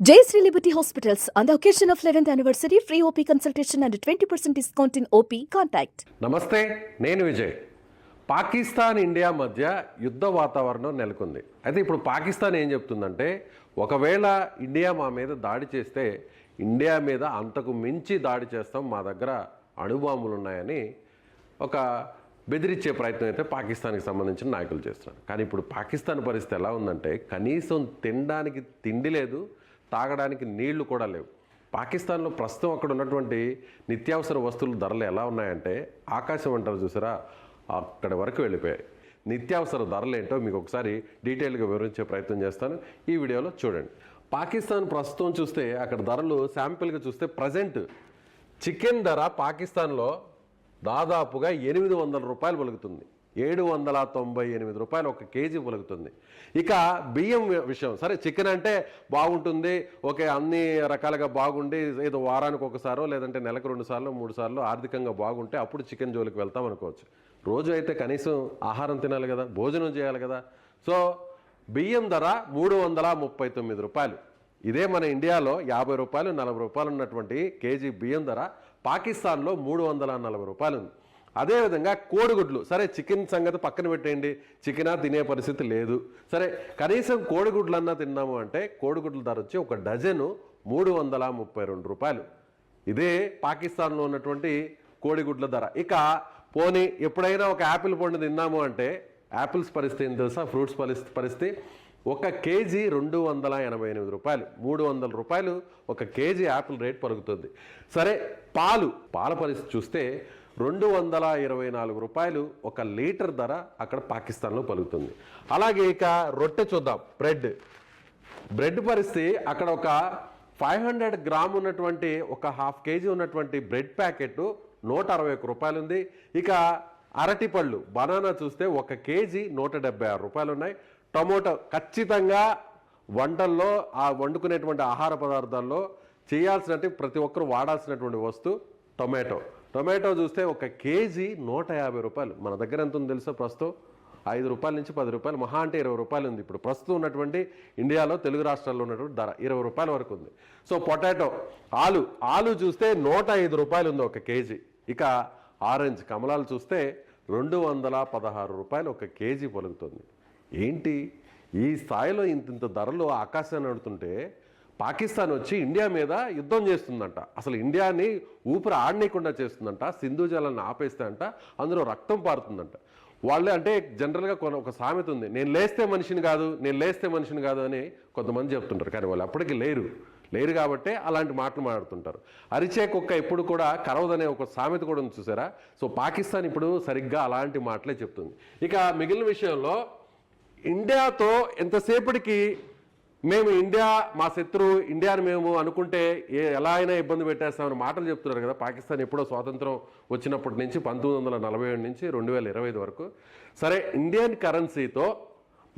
Jayashree Liberty Hospitals, on the occasion of 11th anniversary, free OP consultation and 20% discount in OP. Contact. నమస్తే, నేను Vijay. Pakistan India మధ్య యుద్ధ వాతావరణం నెలకొంది. అయితే ఇప్పుడు పాకిస్తాన్ ఏం చెప్తుందంటే, ఒకవేళ ఇండియా మా మీద దాడి చేస్తే ఇండియా మీద అంతకు మించి దాడి చేస్తాం, మా దగ్గర అణుబాంబులు ఉన్నాయని ఒక బెదిరించే ప్రయత్నం అయితే పాకిస్తాన్కి సంబంధించిన నాయకులు చేస్తున్నారు. కానీ ఇప్పుడు పాకిస్తాన్ పరిస్థితి ఎలా ఉందంటే, కనీసం తినడానికి తిండి లేదు, తాగడానికి నీళ్లు కూడా లేవు. పాకిస్తాన్లో ప్రస్తుతం అక్కడ ఉన్నటువంటి నిత్యావసర వస్తువుల ధరలు ఎలా ఉన్నాయంటే, ఆకాశం అంటారు చూసారా, అక్కడి వరకు వెళ్ళిపోయాయి. నిత్యావసర ధరలు ఏంటో మీకు ఒకసారి డీటెయిల్గా వివరించే ప్రయత్నం చేస్తాను, ఈ వీడియోలో చూడండి. పాకిస్తాన్ ప్రస్తుతం చూస్తే అక్కడ ధరలు శాంపిల్గా చూస్తే ప్రజెంట్ చికెన్ ధర పాకిస్తాన్లో దాదాపుగా 800 రూపాయలు పలుకుతుంది. 798 రూపాయలు ఒక కేజీ పలుకుతుంది. ఇక బియ్యం విషయం, సరే చికెన్ అంటే బాగుంటుంది, ఓకే, అన్ని రకాలుగా బాగుండి ఏదో వారానికి ఒకసారో లేదంటే నెలకు 2 సార్లు 3 సార్లు ఆర్థికంగా బాగుంటే అప్పుడు చికెన్ జోలికి వెళ్తాం అనుకోవచ్చు. రోజు అయితే కనీసం ఆహారం తినాలి కదా, భోజనం చేయాలి కదా. సో బియ్యం ధర 339 రూపాయలు. ఇదే మన ఇండియాలో 50 రూపాయలు 40 రూపాయలు ఉన్నటువంటి కేజీ బియ్యం ధర పాకిస్తాన్లో 340 రూపాయలు ఉంది. అదేవిధంగా కోడిగుడ్లు, సరే చికెన్ సంగతి పక్కన పెట్టేయండి, చికెనా తినే పరిస్థితి లేదు, సరే కనీసం కోడిగుడ్లన్నా తిన్నాము అంటే కోడిగుడ్ల ధర వచ్చి ఒక డజను 332 రూపాయలు. ఇదే పాకిస్తాన్లో ఉన్నటువంటి కోడిగుడ్ల ధర. ఇక పోనీ ఎప్పుడైనా ఒక యాపిల్ పండు తిన్నాము అంటే యాపిల్స్ పరిస్థితి ఏం తెలుసా, ఫ్రూట్స్ పరిస్థితి ఒక కేజీ 288 రూపాయలు, 300 రూపాయలు ఒక కేజీ యాపిల్ రేట్ పలుకుతుంది. సరే పాల పరిస్థితి చూస్తే 224 రూపాయలు ఒక లీటర్ ధర అక్కడ పాకిస్తాన్లో పలుకుతుంది. అలాగే ఇక రొట్టె చూద్దాం, బ్రెడ్ పరిస్థితి అక్కడ ఒక 500 గ్రామ్ ఉన్నటువంటి ఒక హాఫ్ కేజీ ఉన్నటువంటి బ్రెడ్ ప్యాకెట్ 161 రూపాయలు ఉంది. ఇక అరటిపళ్ళు బనానా చూస్తే ఒక కేజీ 176 రూపాయలు ఉన్నాయి. టొమాటో ఖచ్చితంగా వంటల్లో వండుకునేటువంటి ఆహార పదార్థాల్లో చేయాల్సినట్టు ప్రతి ఒక్కరు వాడాల్సినటువంటి వస్తువు టొమాటో చూస్తే ఒక కేజీ 150 రూపాయలు. మన దగ్గర ఎంత ఉంది తెలుసా, ప్రస్తుతం 5 రూపాయల నుంచి 10 రూపాయలు, మహా అంటే 20 రూపాయలు ఉంది. ఇప్పుడు ప్రస్తుతం ఉన్నటువంటి ఇండియాలో తెలుగు రాష్ట్రాల్లో ఉన్నటువంటి ధర 20 రూపాయల వరకు ఉంది. సో పొటాటో, ఆలు చూస్తే 105 రూపాయలు ఉంది ఒక కేజీ. ఇక ఆరెంజ్ కమలాలు చూస్తే 216 రూపాయలు ఒక కేజీ పలుకుతుంది. ఏంటి ఈ స్థాయిలో ఇంత ధరలు ఆకాశాన్ని అడుతుంటే పాకిస్తాన్ వచ్చి ఇండియా మీద యుద్ధం చేస్తుందంట, అసలు ఇండియాని ఊపిరి ఆడనీయకుండా చేస్తుందంట, సింధు జలాన్ని ఆపేస్తే అంట అందులో రక్తం పారుతుందంట. వాళ్ళే అంటే జనరల్గా ఒక సామెత ఉంది, నేను లేస్తే మనిషిని కాదు అని కొంతమంది చెప్తుంటారు. కానీ వాళ్ళు అప్పటికి లేరు కాబట్టి అలాంటి మాటలు మాట్లాడుతుంటారు. అరిచే కుక్క ఎప్పుడు కూడా కరవదనే ఒక సామెత కూడా ఉంది చూసారా. సో పాకిస్తాన్ ఇప్పుడు సరిగ్గా అలాంటి మాటలే చెప్తుంది. ఇక మిగిలిన విషయంలో ఇండియాతో ఎంతసేపటికి మేము మా శత్రువు ఇండియాని మేము అనుకుంటే ఎలా అయినా ఇబ్బంది పెట్టేస్తామని మాటలు చెప్తున్నారు కదా. పాకిస్తాన్ ఎప్పుడో స్వాతంత్రం వచ్చినప్పటి నుంచి 1947 నుంచి 2025 వరకు. సరే ఇండియన్ కరెన్సీతో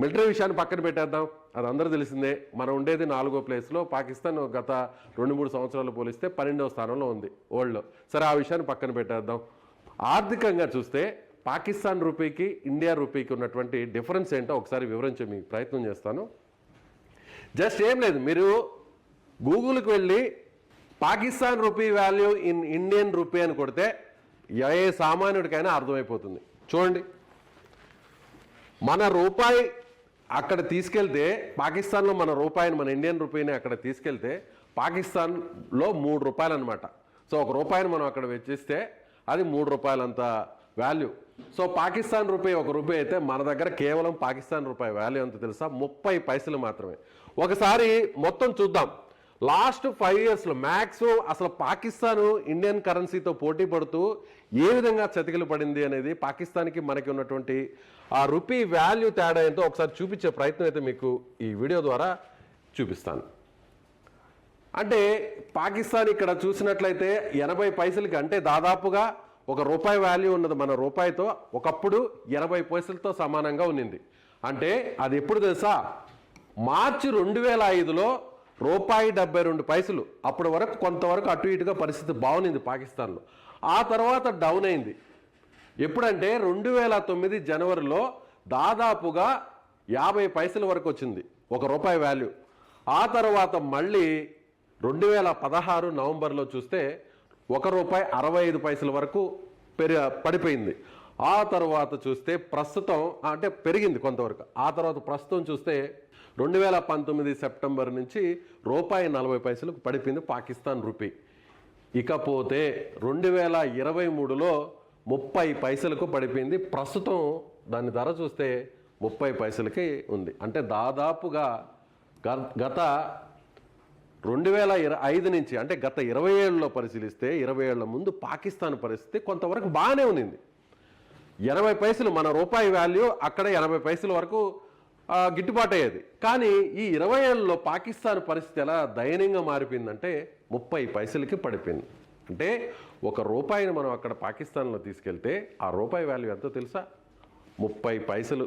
మిలిటరీ విషయాన్ని పక్కన పెట్టేద్దాం, అది అందరూ తెలిసిందే. మనం ఉండేది 4వ ప్లేస్లో, పాకిస్తాన్ గత 2-3 సంవత్సరాలు పోలిస్తే 12వ స్థానంలో ఉంది వరల్డ్లో. సరే ఆ విషయాన్ని పక్కన పెట్టేద్దాం. ఆర్థికంగా చూస్తే పాకిస్తాన్ రూపీకి ఇండియా రూపీకి ఉన్నటువంటి డిఫరెన్స్ ఏంటో ఒకసారి వివరించే మీకు ప్రయత్నం చేస్తాను. జస్ట్ ఏం లేదు, మీరు గూగుల్కి వెళ్ళి Pakistan rupee value in Indian rupee అని కొడితే ఏ సామాన్యుడికైనా అర్థమైపోతుంది. చూడండి, మన రూపాయి అక్కడ తీసుకెళ్తే పాకిస్తాన్లో మన ఇండియన్ రూపీని అక్కడ తీసుకెళ్తే పాకిస్తాన్లో 3 రూపాయలు అనమాట. సో ఒక రూపాయిని మనం అక్కడ వెచ్చిస్తే అది 3 రూపాయలంత వాల్యూ. సో పాకిస్తాన్ రూపాయి ఒక రూపాయి అయితే మన దగ్గర కేవలం పాకిస్తాన్ రూపాయి వాల్యూ ఎంత తెలుసా, 30 పైసలు మాత్రమే. ఒకసారి మొత్తం చూద్దాం, లాస్ట్ 5 ఇయర్స్లో మ్యాక్సిమం అసలు పాకిస్తాన్ ఇండియన్ కరెన్సీతో పోటీ పడుతూ ఏ విధంగా చతికిలు పడింది అనేది పాకిస్తాన్కి మనకి ఉన్నటువంటి ఆ రూపీ వాల్యూ తేడా ఏంటో ఒకసారి చూపించే ప్రయత్నం అయితే మీకు ఈ వీడియో ద్వారా చూపిస్తాను. అంటే పాకిస్తాన్ ఇక్కడ చూసినట్లయితే 80 పైసలకి, అంటే దాదాపుగా ఒక రూపాయి వాల్యూ ఉన్నది మన రూపాయితో ఒకప్పుడు 80 పైసలతో సమానంగా ఉన్నింది. అంటే అది ఎప్పుడు తెలుసా, మార్చి 2005లో ₹1.72. అప్పటి వరకు కొంతవరకు అటు ఇటుగా పరిస్థితి బాగుంది పాకిస్తాన్లో. ఆ తర్వాత డౌన్ అయింది. ఎప్పుడంటే 2009 జనవరిలో దాదాపుగా 50 పైసల వరకు వచ్చింది ఒక రూపాయి వాల్యూ. ఆ తర్వాత మళ్ళీ 2016 నవంబర్లో చూస్తే ₹1.65 వరకు పడిపోయింది. ఆ తర్వాత చూస్తే ప్రస్తుతం అంటే పెరిగింది కొంతవరకు. ఆ తర్వాత ప్రస్తుతం చూస్తే 2019 సెప్టెంబర్ నుంచి ₹1.40 పడిపోయింది పాకిస్తాన్ రూపీ. ఇకపోతే 2023లో 30 పైసలకు పడిపోయింది. ప్రస్తుతం దాని ధర చూస్తే 30 పైసలకి ఉంది. అంటే దాదాపుగా గత 2005 నుంచి అంటే గత 20 ఏళ్ళలో పరిశీలిస్తే 20 ఏళ్ల ముందు పాకిస్తాన్ పరిస్థితి కొంతవరకు బాగానే ఉంది. 80 పైసలు మన రూపాయి వాల్యూ అక్కడ 80 పైసల వరకు గిట్టుబాటు అయ్యేది. కానీ ఈ 20 ఏళ్ళలో పాకిస్తాన్ పరిస్థితి ఎలా దయనీయంగా మారిపోయిందంటే 30 పైసలకి పడిపోయింది. అంటే ₹1 మనం అక్కడ పాకిస్తాన్లో తీసుకెళ్తే ఆ రూపాయి వాల్యూ ఎంతో తెలుసా? 30 పైసలు.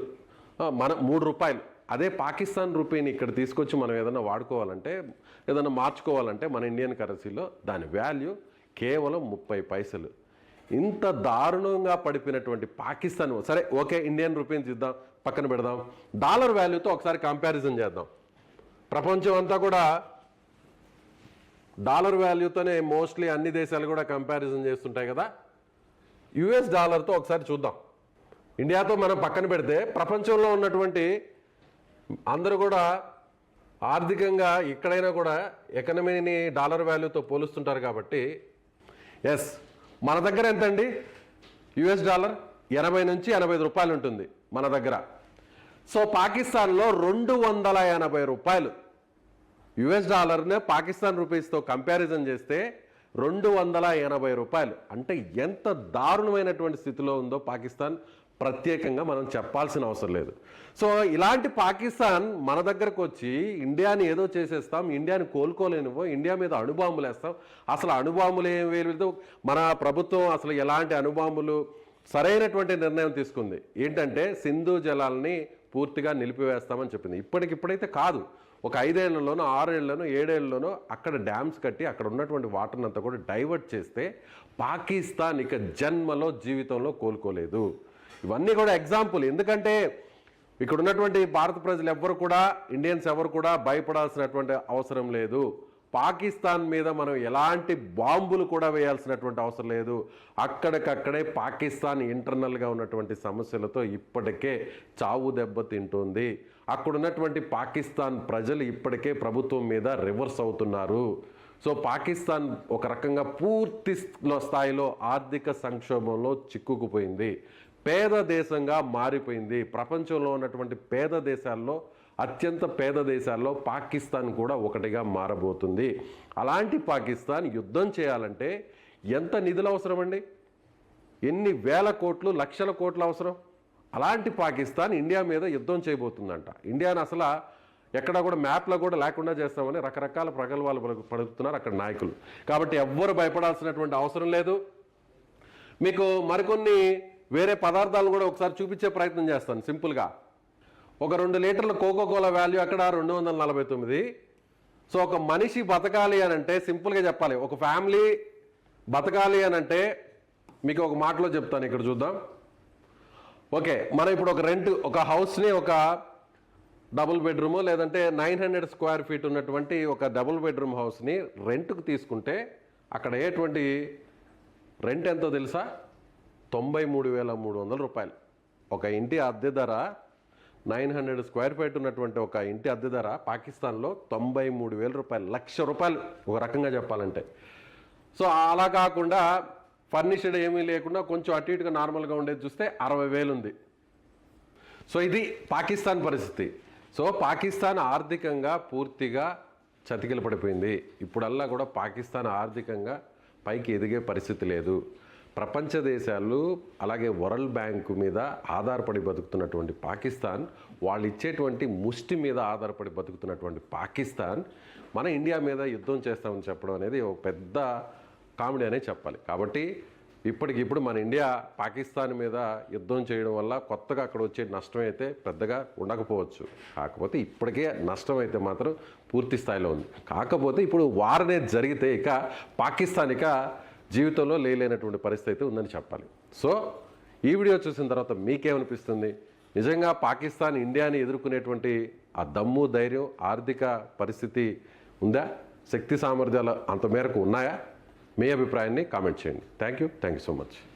మన ₹3. అదే పాకిస్తాన్ రూపీని ఇక్కడ తీసుకొచ్చి మనం ఏదైనా వాడుకోవాలంటే ఏదైనా మార్చుకోవాలంటే మన ఇండియన్ కరెన్సీలో దాని వాల్యూ కేవలం 30 పైసలు. ఇంత దారుణంగా పడిపోయినటువంటి పాకిస్తాన్, సరే ఓకే ఇండియన్ రూపీని చూద్దాం, పక్కన పెడదాం, డాలర్ వాల్యూతో ఒకసారి కంపారిజన్ చేద్దాం. ప్రపంచం అంతా కూడా డాలర్ వాల్యూతోనే మోస్ట్లీ అన్ని దేశాలు కూడా కంపారిజన్ చేస్తుంటాయి కదా. యుఎస్ డాలర్తో ఒకసారి చూద్దాం. ఇండియాతో మనం పక్కన పెడితే ప్రపంచంలో ఉన్నటువంటి అందరూ కూడా ఆర్థికంగా ఎక్కడైనా కూడా ఎకనమీని డాలర్ వాల్యూతో పోలుస్తుంటారు కాబట్టి ఎస్, మన దగ్గర ఎంతండి? యుఎస్ డాలర్ 80 నుంచి 85 రూపాయలు ఉంటుంది మన దగ్గర. సో పాకిస్తాన్లో ₹280. యుఎస్ డాలర్నే పాకిస్తాన్ రూపీస్తో కంపారిజన్ చేస్తే ₹280. అంటే ఎంత దారుణమైనటువంటి స్థితిలో ఉందో పాకిస్తాన్ ప్రత్యేకంగా మనం చెప్పాల్సిన అవసరం లేదు. సో ఇలాంటి పాకిస్తాన్ మన దగ్గరకు వచ్చి ఇండియాని ఏదో చేసేస్తాం, ఇండియాని కోలుకోలేనివో, ఇండియా మీద అణుబాంబులు వేస్తాం. అసలు అణుబాంబులు ఏం వేయలేదు మన ప్రభుత్వం. అసలు ఎలాంటి అణుబాంబులు సరైనటువంటి నిర్ణయం తీసుకుంది ఏంటంటే సింధు జలాల్ని పూర్తిగా నిలిపివేస్తామని చెప్పింది. ఇప్పటికిప్పుడైతే కాదు, ఒక 5 ఏళ్లలోనో 6 ఏళ్లలోనో 7 ఏళ్లలోనో అక్కడ డ్యామ్స్ కట్టి అక్కడ ఉన్నటువంటి వాటర్ని అంతా కూడా డైవర్ట్ చేస్తే పాకిస్తాన్ ఇక జన్మలో జీవితంలో కోలుకోలేదు. ఇవన్నీ కూడా ఎగ్జాంపుల్. ఎందుకంటే ఇక్కడ ఉన్నటువంటి భారత ప్రజలు ఎవ్వరు కూడా, ఇండియన్స్ ఎవరు కూడా భయపడాల్సినటువంటి అవసరం లేదు. పాకిస్తాన్ మీద మనం ఎలాంటి బాంబులు కూడా వేయాల్సినటువంటి అవసరం లేదు. అక్కడికక్కడే పాకిస్తాన్ ఇంటర్నల్గా ఉన్నటువంటి సమస్యలతో ఇప్పటికే చావు దెబ్బ తింటుంది. అక్కడ ఉన్నటువంటి పాకిస్తాన్ ప్రజలు ఇప్పటికే ప్రభుత్వం మీద రివర్స్ అవుతున్నారు. సో పాకిస్తాన్ ఒక రకంగా పూర్తి స్థాయిలో ఆర్థిక సంక్షోభంలో చిక్కుకుపోయింది, పేద దేశంగా మారిపోయింది. ప్రపంచంలో ఉన్నటువంటి పేద దేశాల్లో, అత్యంత పేద దేశాల్లో పాకిస్తాన్ కూడా ఒకటిగా మారబోతుంది. అలాంటి పాకిస్తాన్ యుద్ధం చేయాలంటే ఎంత నిధులు అవసరం అండి? ఎన్ని వేల కోట్లు, లక్షల కోట్లు అవసరం? అలాంటి పాకిస్తాన్ ఇండియా మీద యుద్ధం చేయబోతుందంట. ఇండియాని అసలు ఎక్కడ కూడా మ్యాప్లో కూడా లేకుండా చేస్తామని రకరకాల ప్రగల్భాలు పడుతున్నారు అక్కడ నాయకులు. కాబట్టి ఎవ్వరు భయపడాల్సినటువంటి అవసరం లేదు. మీకు మరికొన్ని వేరే పదార్థాలను కూడా ఒకసారి చూపించే ప్రయత్నం చేస్తాను సింపుల్గా. ఒక 2 లీటర్ల కోకోకోలా వాల్యూ అక్కడ 249. సో ఒక మనిషి బతకాలి అని అంటే సింపుల్గా చెప్పాలి, ఒక ఫ్యామిలీ బతకాలి అని అంటే మీకు ఒక మాటలో చెప్తాను, ఇక్కడ చూద్దాం. ఓకే, మనం ఇప్పుడు ఒక హౌస్ని, ఒక డబుల్ బెడ్రూమ్ లేదంటే 900 స్క్వేర్ ఫీట్ ఉన్నటువంటి ఒక డబుల్ బెడ్రూమ్ హౌస్ని రెంట్కు తీసుకుంటే అక్కడ అయ్యేటువంటి రెంట్ ఎంతో తెలుసా? 93,300 రూపాయలు. ఒక ఇంటి అద్దె ధర 900 స్క్వేర్ ఫీట్ ఉన్నటువంటి ఒక ఇంటి అద్దె ధర పాకిస్తాన్లో 93,000 రూపాయలు, ₹1,00,000 ఒక రకంగా చెప్పాలంటే. సో అలా కాకుండా ఫర్నిష్డ్ ఏమీ లేకుండా కొంచెం అటు ఇటుగా నార్మల్గా ఉండేది చూస్తే 60,000 ఉంది. సో ఇది పాకిస్తాన్ పరిస్థితి. సో పాకిస్తాన్ ఆర్థికంగా పూర్తిగా చతికిల పడిపోయింది. ఇప్పుడల్లా కూడా పాకిస్తాన్ ఆర్థికంగా పైకి ఎదిగే పరిస్థితి లేదు. ప్రపంచ దేశాలు అలాగే వరల్డ్ బ్యాంకు మీద ఆధారపడి బతుకుతున్నటువంటి పాకిస్తాన్, వాళ్ళు ఇచ్చేటువంటి ముష్టి మీద ఆధారపడి బతుకుతున్నటువంటి పాకిస్తాన్ మన ఇండియా మీద యుద్ధం చేస్తామని చెప్పడం అనేది ఒక పెద్ద కామెడీ అనే చెప్పాలి. కాబట్టి ఇప్పటికిప్పుడు మన ఇండియా పాకిస్తాన్ మీద యుద్ధం చేయడం వల్ల కొత్తగా అక్కడ వచ్చే నష్టం అయితే పెద్దగా ఉండకపోవచ్చు. కాకపోతే ఇప్పటికే నష్టం అయితే మాత్రం పూర్తి స్థాయిలో ఉంది. కాకపోతే ఇప్పుడు వార్ అనేది జరిగితే ఇక పాకిస్తాన్ ఇక జీవితంలో లేనటువంటి పరిస్థితి ఉందని చెప్పాలి. సో ఈ వీడియో చూసిన తర్వాత మీకేమనిపిస్తుంది? నిజంగా పాకిస్తాన్ ఇండియాని ఎదుర్కొనేటువంటి ఆ దమ్ము ధైర్యం ఆర్థిక పరిస్థితి ఉందా, శక్తి సామర్థ్యాలు అంత మేరకు ఉన్నాయా? మీ అభిప్రాయాన్ని కామెంట్ చేయండి. Thank you so much.